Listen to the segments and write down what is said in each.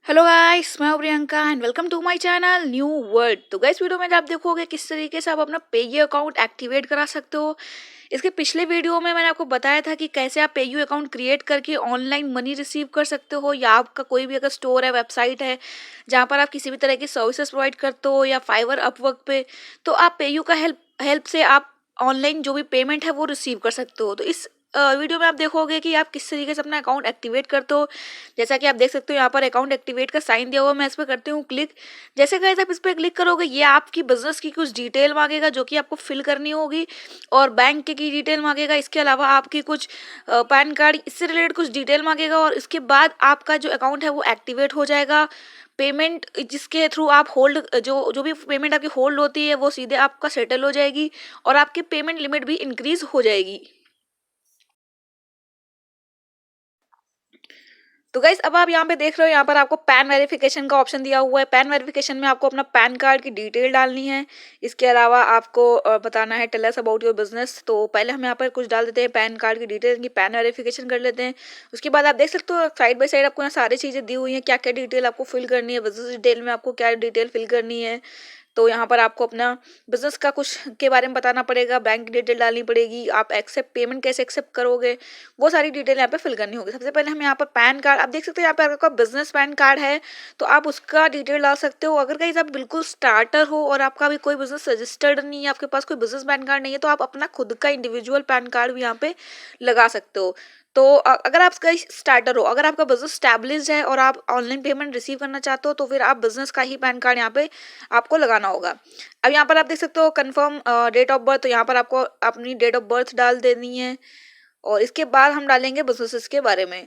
Hello guys, मैं हूं Priyanka and welcome to my channel new world. तो गाइस, वीडियो में आप देखोगे किस तरीके से आप अपना पेयू अकाउंट एक्टिवेट करा सकते हो। इसके पिछले वीडियो में मैंने आपको बताया था कि कैसे आप पेयू अकाउंट क्रिएट करके ऑनलाइन मनी रिसीव कर सकते हो, या आपका कोई भी अगर स्टोर है, वेबसाइट है जहां पर आप किसी भी तरह की सर्विसेज प्रोवाइड करते हो, या फाइवर अपवर्क पे, तो आप पेयू का हेल्प हेल्प से आप ऑनलाइन जो भी पेमेंट है वो रिसीव कर सकते हो। तो इस वीडियो में आप देखोगे कि आप किस तरीके से अपना अकाउंट एक्टिवेट करते हो। जैसा कि आप देख सकते हो यहाँ पर अकाउंट एक्टिवेट का साइन दिया हुआ है, मैं इस पर करती हूँ क्लिक। जैसे गाइस आप इस पर क्लिक करोगे, ये आपकी बिजनेस की कुछ डिटेल मांगेगा जो कि आपको फिल करनी होगी, और बैंक की डिटेल मांगेगा। इसके अलावा आपकी कुछ पैन कार्ड इससे रिलेटेड कुछ डिटेल मांगेगा, और इसके बाद आपका जो अकाउंट है वो एक्टिवेट हो जाएगा। पेमेंट जिसके थ्रू आप होल्ड जो जो भी पेमेंट आपकी होल्ड होती है वो सीधे आपका सेटल हो जाएगी, और आपकी पेमेंट लिमिट भी इंक्रीज हो जाएगी। तो गाइस, अब आप यहाँ पे देख रहे हो, यहाँ पर आपको पैन वेरिफिकेशन का ऑप्शन दिया हुआ है। पैन वेरिफिकेशन में आपको अपना पैन कार्ड की डिटेल डालनी है। इसके अलावा आपको बताना है tell us about your business. तो पहले हम यहाँ पर कुछ डाल देते हैं पैन कार्ड की डिटेल की, पैन वेरिफिकेशन कर लेते हैं। उसके बाद आप देख सकते हो साइड बाय साइड आपको यहाँ सारी चीज़ें दी हुई हैं, क्या क्या डिटेल आपको फिल करनी है, बिजनेस डिटेल में आपको क्या डिटेल फिल करनी है। तो यहाँ पर आपको अपना बिजनेस का कुछ के बारे में बताना पड़ेगा, बैंक डिटेल डालनी पड़ेगी, आप एक्सेप्ट पेमेंट कैसे एक्सेप्ट करोगे, वो सारी डिटेल यहाँ पे फिल करनी होगी। सबसे पहले हम यहाँ पर पैन कार्ड, आप देख सकते हो यहाँ पे आपका बिजनेस पैन कार्ड है तो आप उसका डिटेल डाल सकते हो। अगर कहीं आप बिल्कुल स्टार्टर हो और आपका अभी कोई बिजनेस रजिस्टर्ड नहीं है, आपके पास कोई बिजनेस पैन कार्ड नहीं है, तो आप अपना खुद का इंडिविजुअल पैन कार्ड भी यहाँ पे लगा सकते हो। तो अगर आप कहीं स्टार्टर हो, अगर आपका बिजनेस स्टैब्लिश्ड है और आप ऑनलाइन पेमेंट रिसीव करना चाहते हो, तो फिर आप बिजनेस का ही पैन कार्ड यहाँ पे आपको लगाना होगा। अब यहाँ पर आप देख सकते हो कंफर्म डेट ऑफ बर्थ, तो यहाँ पर आपको अपनी डेट ऑफ बर्थ डाल देनी है, और इसके बाद हम डालेंगे बिजनेसेस के बारे में।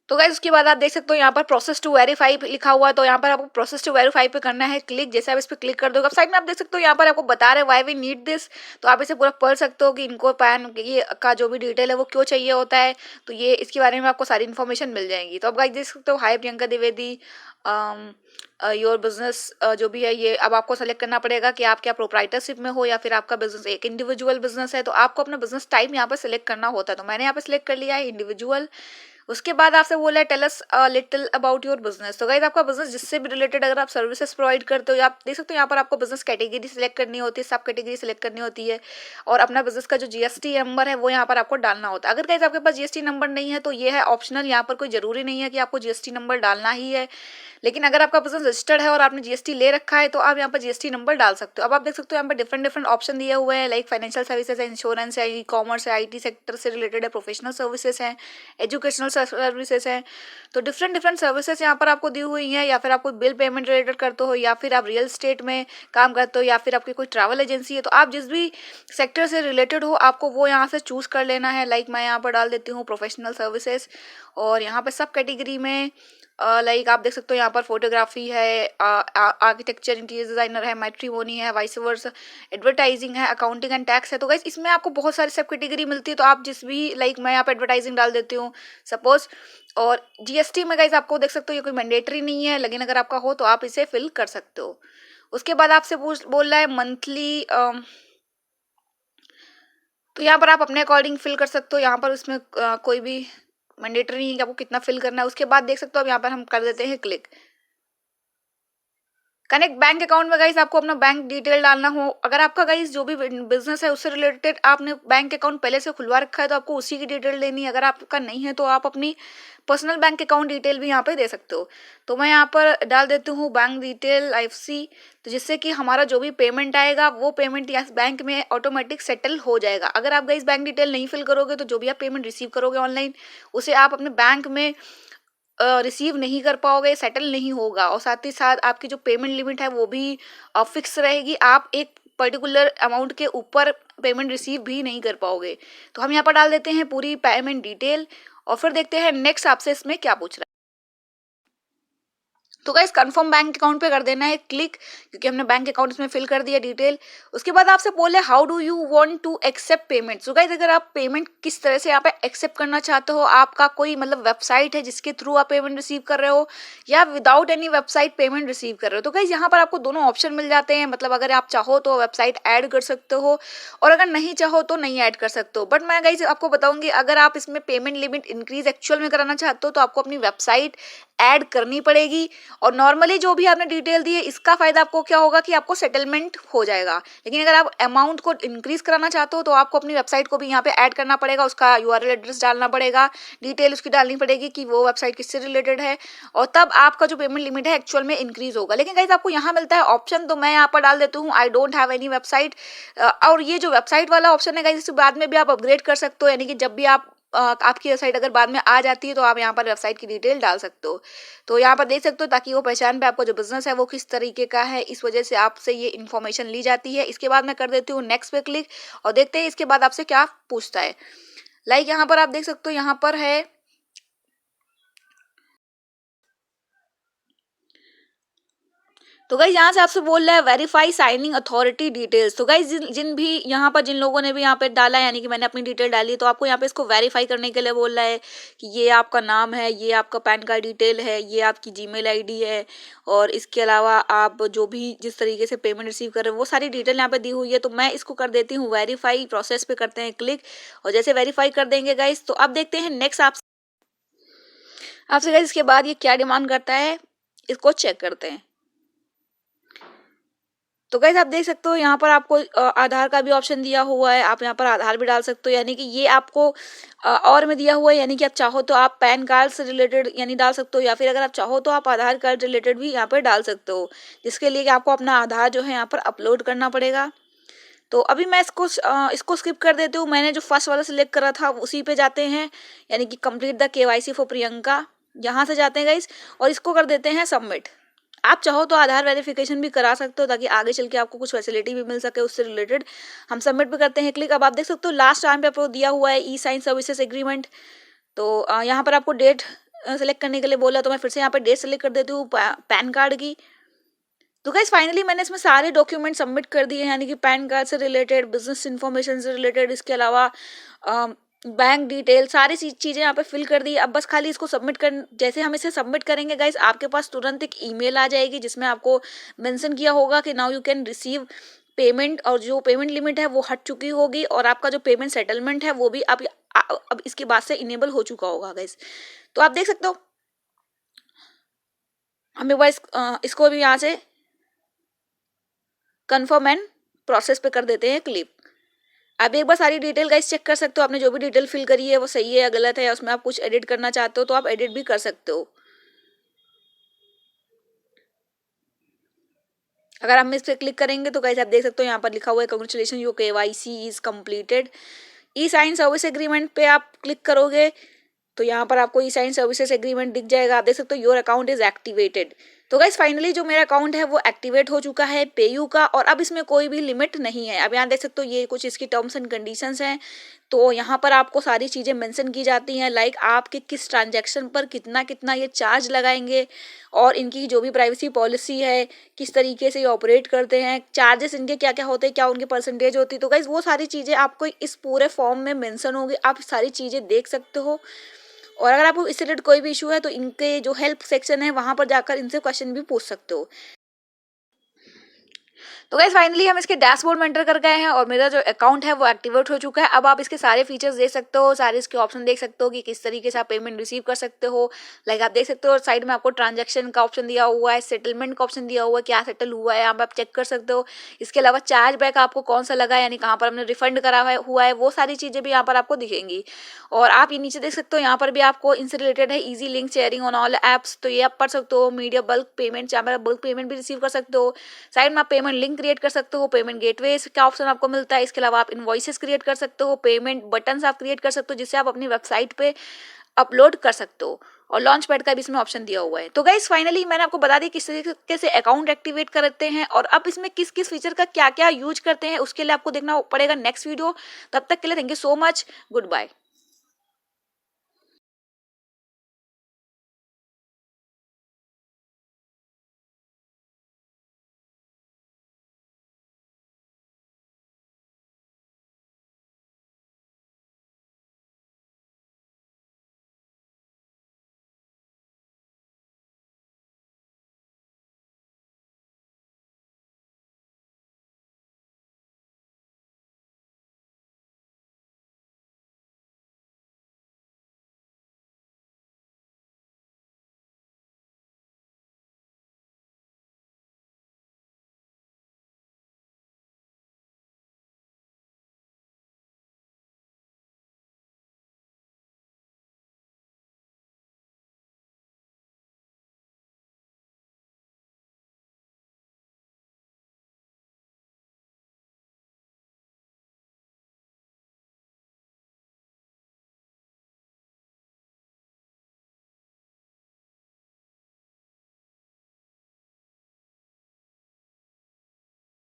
तो गाइस, उसके बाद आप देख सकते हो यहाँ पर प्रोसेस टू वेरीफाई लिखा हुआ है, तो यहाँ पर आपको प्रोसेस टू वेरीफाई पे करना है क्लिक। जैसे आप इस पर क्लिक कर दोगे, अब साइड में आप देख सकते हो यहाँ पर आपको बता रहे हैं व्हाई वी नीड दिस। तो आप इसे पूरा पढ़ सकते हो कि इनको पैन ये का जो भी डिटेल है वो क्यों चाहिए होता है। तो ये इसके बारे में आपको सारी इन्फॉर्मेशन मिल जाएंगी। तो अब गाइस देख सकते हो, हाय प्रियंका द्विवेदी, योर बिजनेस जो भी है, ये अब आपको सेलेक्ट करना पड़ेगा कि आप क्या प्रोप्राइटरशिप में हो या फिर आपका बिजनेस एक इंडिविजुअल बिजनेस है। तो आपको अपना बिजनेस टाइप यहाँ पर सिलेक्ट करना होता है, तो मैंने यहाँ पे सिलेक्ट कर लिया है इंडिविजुअल। उसके बाद आपसे बोला है tell us little about your business. तो गाइस, आपका बिजनेस जिससे भी रिलेटेड अगर आप सर्विसेज प्रोवाइड करते हो, या आप देख सकते हो यहाँ पर आपको बिजनेस कैटेगरी सिलेक्ट करनी होती है, सब कैटेगरी सिलेक्ट करनी होती है, और अपना बिजनेस का जो जीएसटी नंबर है वो यहाँ पर आपको डालना होता है। अगर गाइस आपके पास जीएसटी नंबर नहीं है तो ये है ऑप्शनल, यहाँ पर कोई जरूरी नहीं है कि आपको जीएसटी नंबर डालना ही है। लेकिन अगर आपका बिजनेस रजिस्टर्ड है और आपने जीएसटी ले रखा है तो आप यहाँ पर जीएसटी नंबर डाल सकते हो। अब आप देख सकते हो यहाँ पर डिफरेंट डिफरेंट ऑप्शन दिए हुए हैं, लाइक फाइनेंशियल सर्विसेज है, इंश्योरेंस है, ई कॉमर्स है, आईटी सेक्टर से रिलेटेड है, प्रोफेशनल सर्विसेज है, एजुकेशनल सर्विसेज हैं। तो डिफरेंट डिफरेंट सर्विसेज यहाँ पर आपको दी हुई हैं, या फिर आप कोई बिल पेमेंट रिलेटेड करते हो, या फिर आप रियल स्टेट में काम करते हो, या फिर आपकी कोई ट्रैवल एजेंसी है। तो आप जिस भी सेक्टर से रिलेटेड हो आपको वो यहाँ से चूज कर लेना है। लाइक मैं यहाँ पर डाल देती हूँ प्रोफेशनल सर्विसेज, और यहाँ पर सब कैटेगरी में लाइक आप देख सकते हो यहाँ पर फोटोग्राफी है, आर्किटेक्चर, इंटीरियर डिजाइनर है, मैट्रिमोनी है, वाइस वर्स, एडवर्टाइजिंग है, अकाउंटिंग एंड टैक्स है। तो गाइस इसमें आपको बहुत सारी सब कैटेगरी मिलती है, तो आप जिस भी लाइक मैं यहाँ पर एडवर्टाइजिंग डाल देती हूँ सपोज। और जीएसटी में गाइस आपको देख सकते हो ये कोई मैंडेटरी नहीं है, लेकिन अगर आपका हो तो आप इसे फिल कर सकते हो। उसके बाद आपसे बोल रहा है मंथली, तो यहाँ पर आप अपने अकॉर्डिंग फिल कर सकते हो। यहाँ पर उसमें कोई भी मैंडेटरी नहीं है कि आपको कितना फिल करना है। उसके बाद देख सकते हो अब यहाँ पर हम कर देते हैं क्लिक कनेक्ट बैंक अकाउंट में। गाइस आपको अपना बैंक डिटेल डालना हो, अगर आपका गाइस जो भी बिजनेस है उससे रिलेटेड आपने बैंक अकाउंट पहले से खुलवा रखा है तो आपको उसी की डिटेल देनी है। अगर आपका नहीं है तो आप अपनी पर्सनल बैंक अकाउंट डिटेल भी यहाँ पे दे सकते हो। तो मैं यहाँ पर डाल देती हूँ बैंक डिटेल आईएफएससी, तो जिससे कि हमारा जो भी पेमेंट आएगा वो पेमेंट यहाँ बैंक में ऑटोमेटिक सेटल हो जाएगा। अगर आप गाइस बैंक डिटेल नहीं फिल करोगे तो जो भी आप पेमेंट रिसीव करोगे ऑनलाइन, उसे आप अपने बैंक में रिसीव नहीं कर पाओगे, सेटल नहीं होगा, और साथ ही साथ आपकी जो पेमेंट लिमिट है वो भी फिक्स रहेगी। आप एक पर्टिकुलर अमाउंट के ऊपर पेमेंट रिसीव भी नहीं कर पाओगे। तो हम यहाँ पर डाल देते हैं पूरी पेमेंट डिटेल, और फिर देखते हैं नेक्स्ट आपसे इसमें क्या पूछ रहा है। तो गाइस कंफर्म बैंक अकाउंट पे कर देना है क्लिक, क्योंकि हमने बैंक अकाउंट इसमें फिल कर दिया डिटेल। उसके बाद आपसे बोले how do you want to accept payment. So guys अगर आप पेमेंट किस तरह से यहाँ पे एक्सेप्ट करना चाहते हो, आपका कोई मतलब वेबसाइट है जिसके थ्रू आप पेमेंट रिसीव कर रहे हो या without any website payment receive कर रहे हो, तो गाइस यहाँ पर आपको दोनों ऑप्शन मिल जाते हैं। मतलब अगर आप चाहो तो वेबसाइट ऐड कर सकते हो और अगर नहीं चाहो तो नहीं ऐड कर सकते हो। बट मैं गाइस आपको बताऊंगी, अगर आप इसमें पेमेंट लिमिट इंक्रीज एक्चुअल में कराना चाहते हो तो आपको अपनी वेबसाइट ऐड करनी पड़ेगी। और नॉर्मली जो भी आपने डिटेल दी है इसका फायदा आपको क्या होगा कि आपको सेटलमेंट हो जाएगा। लेकिन अगर आप अमाउंट को इंक्रीज कराना चाहते हो तो आपको अपनी वेबसाइट को भी यहाँ पे ऐड करना पड़ेगा, उसका यूआरएल एड्रेस डालना पड़ेगा, डिटेल उसकी डालनी पड़ेगी कि वो वेबसाइट किससे रिलेटेड है, और तब आपका जो पेमेंट लिमिट है एक्चुअल में इंक्रीज होगा। लेकिन गाइस आपको यहाँ मिलता है ऑप्शन, तो मैं यहाँ पर डाल देती हूँ I don't have any website. और ये जो वेबसाइट वाला ऑप्शन है गाइस, इसके बाद में भी आप अपग्रेड कर सकते हो, यानी कि जब भी आप आपकी वेबसाइट अगर बाद में आ जाती है तो आप यहाँ पर वेबसाइट की डिटेल डाल सकते हो। तो यहाँ पर देख सकते हो ताकि वो पहचान पे आपका जो बिजनेस है वो किस तरीके का है, इस वजह से आपसे ये इन्फॉर्मेशन ली जाती है। इसके बाद मैं कर देती हूँ नेक्स्ट पे क्लिक और देखते हैं इसके बाद आपसे क्या पूछता है। लाइक यहाँ पर आप देख सकते हो, यहाँ पर है तो गाइज यहाँ से आपसे बोल रहा है वेरीफाई साइनिंग अथॉरिटी डिटेल्स। तो गाइज जिन भी यहाँ पर जिन लोगों ने भी यहाँ पे डाला है, यानी कि मैंने अपनी डिटेल डाली, तो आपको यहाँ पे इसको वेरीफाई करने के लिए बोल रहा है कि ये आपका नाम है, ये आपका पैन कार्ड डिटेल है, ये आपकी जीमेल आईडी है, और इसके अलावा आप जो भी जिस तरीके से पेमेंट रिसीव कर रहे हो वो सारी डिटेल यहाँ पे दी हुई है। तो मैं इसको कर देती हूँ वेरीफाई, प्रोसेस पे करते हैं क्लिक, और जैसे वेरीफाई कर देंगे गाइज तो अब देखते हैं नेक्स्ट आपसे गाइज इसके बाद ये क्या डिमांड करता है, इसको चेक करते हैं। तो गाइस आप देख सकते हो यहाँ पर आपको आधार का भी ऑप्शन दिया हुआ है, आप यहाँ पर आधार भी डाल सकते हो, यानी कि ये आपको और में दिया हुआ है, यानी कि आप चाहो तो आप पैन कार्ड से रिलेटेड यानी डाल सकते हो, या फिर अगर आप चाहो तो आप आधार कार्ड रिलेटेड भी यहाँ पर डाल सकते हो, जिसके लिए कि आपको अपना आधार जो है यहाँ पर अपलोड करना पड़ेगा। तो अभी मैं इसको स्किप कर देती हूँ, मैंने जो फर्स्ट वाला सिलेक्ट करा था उसी पे जाते हैं, यानी कि complete the KYC for Priyanka, यहाँ से जाते हैं गाइस और इसको कर देते हैं सबमिट। आप चाहो तो आधार वेरिफिकेशन भी करा सकते हो ताकि आगे चल के आपको कुछ फैसिलिटी भी मिल सके उससे रिलेटेड। हम सबमिट पे करते हैं क्लिक। अब आप देख सकते हो लास्ट टाइम पे आपको दिया हुआ है ई साइन सर्विसेज एग्रीमेंट। तो यहाँ पर आपको डेट सेलेक्ट करने के लिए बोला, तो मैं फिर से यहाँ पर डेट सेलेक्ट कर देती हूँ पैन कार्ड की। तो गाइस फाइनली मैंने इसमें सारे डॉक्यूमेंट सबमिट कर दिए हैं, यानी कि पैन कार्ड से रिलेटेड, बिजनेस इन्फॉर्मेशन से रिलेटेड, इसके अलावा बैंक डिटेल, सारी चीज़ें यहाँ पे फिल कर दी। अब बस खाली इसको सबमिट कर, जैसे हम इसे सबमिट करेंगे गाइस आपके पास तुरंत एक ईमेल आ जाएगी जिसमें आपको मेंशन किया होगा कि now you can receive payment, और जो पेमेंट लिमिट है वो हट चुकी होगी और आपका जो पेमेंट सेटलमेंट है वो भी अब इसके बाद से इनेबल हो चुका होगा गाइस। तो आप देख सकते हो, हम एक बार इसको भी यहाँ से कन्फर्म एंड प्रोसेस पे कर देते हैं क्लिक। आप एक बार सारी डिटेल गाइस चेक कर सकते हो, आपने जो भी डिटेल फिल करी है वो सही है या गलत है, या उसमें आप कुछ एडिट करना चाहते हो तो आप एडिट भी कर सकते हो। अगर हम इस पर क्लिक करेंगे तो गाइस आप देख सकते हो यहाँ पर लिखा हुआ है congratulation your KYC is completed. E sign service agreement पे आप क्लिक करोगे तो यहाँ पर आपको ई साइन सर्विसेज एग्रीमेंट दिख जाएगा। आप देख सकते हो योर अकाउंट इज एक्टिवेटेड। तो गाइस फाइनली जो मेरा अकाउंट है वो एक्टिवेट हो चुका है पेयू का, और अब इसमें कोई भी लिमिट नहीं है। अब यहाँ देख सकते हो ये कुछ इसकी टर्म्स एंड कंडीशंस हैं, तो यहाँ पर आपको सारी चीज़ें मेंशन की जाती हैं, लाइक आपके किस ट्रांजैक्शन पर कितना कितना ये चार्ज लगाएंगे, और इनकी जो भी प्राइवेसी पॉलिसी है, किस तरीके से ये ऑपरेट करते हैं, चार्जेस इनके क्या क्या होते हैं, क्या उनकी परसेंटेज होती है। तो गाइस वो सारी चीज़ें आपको इस पूरे फॉर्म में मेंशन होगी, आप सारी चीज़ें देख सकते हो। और अगर आपको इससे रिलेटेड कोई भी इशू है तो इनके जो हेल्प सेक्शन है वहां पर जाकर इनसे क्वेश्चन भी पूछ सकते हो। तो गाइस फाइनली हम इसके डैशबोर्ड में एंटर कर गए हैं और मेरा जो अकाउंट है वो एक्टिवेट हो चुका है। अब आप इसके सारे फीचर्स देख सकते हो, सारे इसके ऑप्शन देख सकते हो कि किस तरीके से आप पेमेंट रिसीव कर सकते हो। लाइक आप देख सकते हो साइड में आपको ट्रांजैक्शन का ऑप्शन दिया हुआ है, सेटलमेंट का ऑप्शन दिया हुआ है, क्या सेटल हुआ है यहाँ पे आप चेक कर सकते हो। इसके अलावा चार्ज बैक आपको कौन सा लगा है, यानी कहाँ पर हमने रिफंड करा हुआ है, वो सारी चीज़ें भी यहाँ पर आपको दिखेंगी। और आप ये नीचे देख सकते हो, यहाँ पर भी आपको इनसे रिलेटेड है easy link sharing on all apps, तो ये आप पढ़ सकते हो। मीडिया बल्क पेमेंट, यहाँ पर बल्क पेमेंट भी रिसीव कर सकते हो। साइड में आप पेमेंट लिंक क्रिएट कर सकते हो, पेमेंट गेटवे का ऑप्शन आपको मिलता है। इसके अलावा आप इनवॉइसेस क्रिएट कर सकते हो, पेमेंट बटन्स आप क्रिएट कर सकते हो जिससे आप अपनी वेबसाइट पे अपलोड कर सकते हो, और लॉन्च पैड का भी इसमें ऑप्शन दिया हुआ है। तो गाइस फाइनली मैंने आपको बता दी किस तरीके से अकाउंट एक्टिवेट करते हैं, और अब इसमें किस किस फीचर का क्या क्या यूज करते हैं उसके लिए आपको देखना पड़ेगा नेक्स्ट वीडियो। तब तक के लिए thank you so much, good bye.